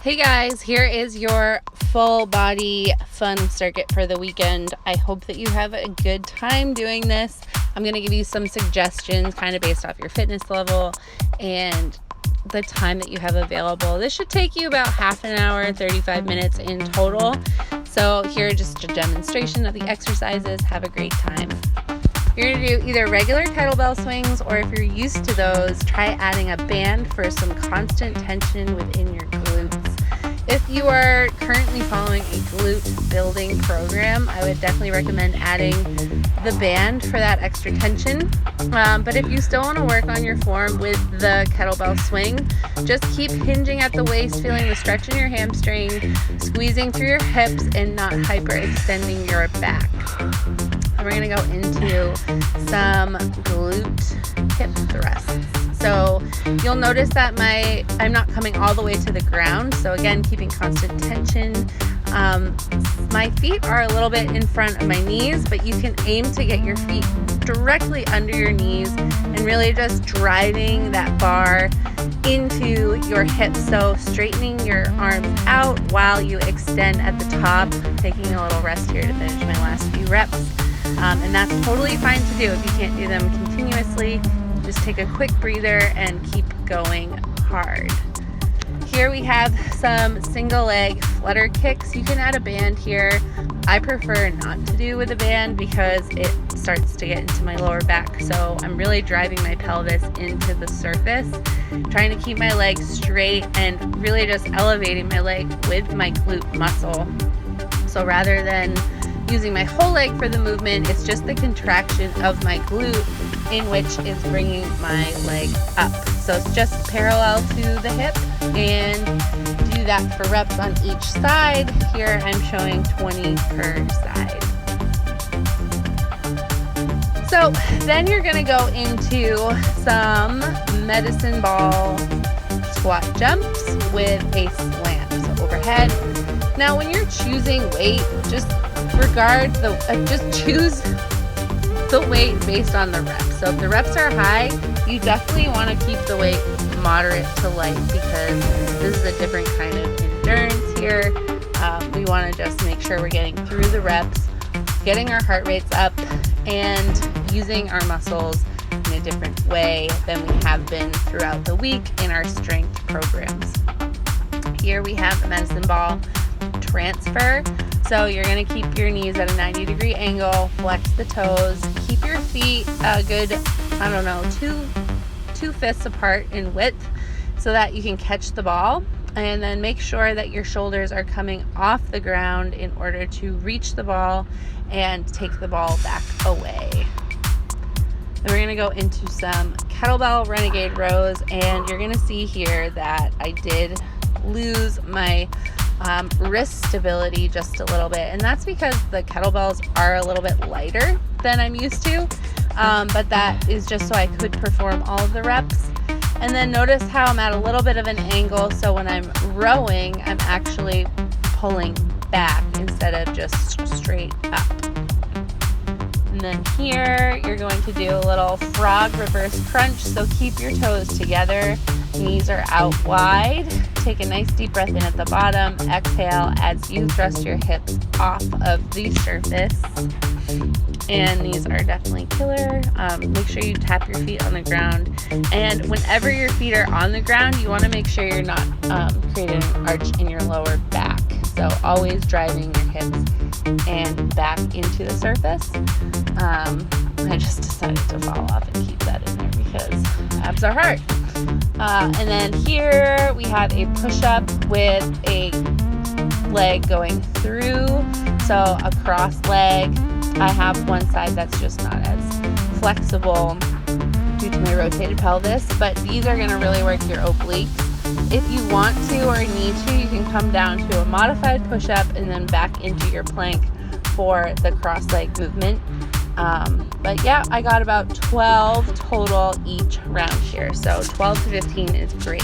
Hey guys, here is your full body fun circuit for the weekend. I hope that you have a good time doing this. I'm going to give you some suggestions kind of based off your fitness level and the time that you have available. This should take you about half an hour, 35 minutes in total. So here, just a demonstration of the exercises. Have a great time. You're going to do either regular kettlebell swings, or if you're used to those, try adding a band for some constant tension within your glutes. If you are currently following a glute building program, I would definitely recommend adding the band for that extra tension. But if you still want to work on your form with the kettlebell swing, just keep hinging at the waist, feeling the stretch in your hamstring, squeezing through your hips, and not hyperextending your back. We're going to go into some glute hip thrusts. So you'll notice that I'm not coming all the way to the ground. So again, keeping constant tension. My feet are a little bit in front of my knees, but you can aim to get your feet directly under your knees and really just driving that bar into your hips. So straightening your arms out while you extend at the top, taking a little rest here to finish my last few reps. And that's totally fine to do if you can't do them continuously. Just take a quick breather and keep going hard. Here we have some single leg flutter kicks. You can add a band here. I prefer not to do with a band because it starts to get into my lower back. So I'm really driving my pelvis into the surface, trying to keep my legs straight and really just elevating my leg with my glute muscle. So rather than using my whole leg for the movement, it's just the contraction of my glute in which is bringing my leg up. So it's just parallel to the hip, and do that for reps on each side. Here I'm showing 20 per side. So then you're gonna go into some medicine ball squat jumps with a slam, so overhead. Now when you're choosing weight, just choose the weight based on the reps. So if the reps are high, you definitely want to keep the weight moderate to light because this is a different kind of endurance here. We want to just make sure we're getting through the reps, getting our heart rates up, and using our muscles in a different way than we have been throughout the week in our strength programs. Here we have a medicine ball transfer. So you're going to keep your knees at a 90-degree angle, flex the toes, keep your feet a good, two fists apart in width so that you can catch the ball. And then make sure that your shoulders are coming off the ground in order to reach the ball and take the ball back away. Then we're going to go into some kettlebell renegade rows, and you're going to see here that I did lose my wrist stability just a little bit, and that's because the kettlebells are a little bit lighter than I'm used to, but that is just so I could perform all of the reps. And then notice how I'm at a little bit of an angle, so when I'm rowing, I'm actually pulling back instead of just straight up. And then here you're going to do a little frog reverse crunch, so keep your toes together, knees are out wide. Take a nice deep breath in at the bottom. Exhale as you thrust your hips off of the surface. And these are definitely killer. Make sure you tap your feet on the ground. And whenever your feet are on the ground, you want to make sure you're not creating an arch in your lower back. So always driving your hips and back into the surface. I just decided to fall off and keep that in there because abs are hard. And then here we have a push-up with a leg going through, so a cross leg. I have one side that's just not as flexible due to my rotated pelvis, but these are going to really work your obliques. If you want to or need to, you can come down to a modified push-up and then back into your plank for the cross leg movement. But yeah, I got about 12 total each round here. So 12 to 15 is great.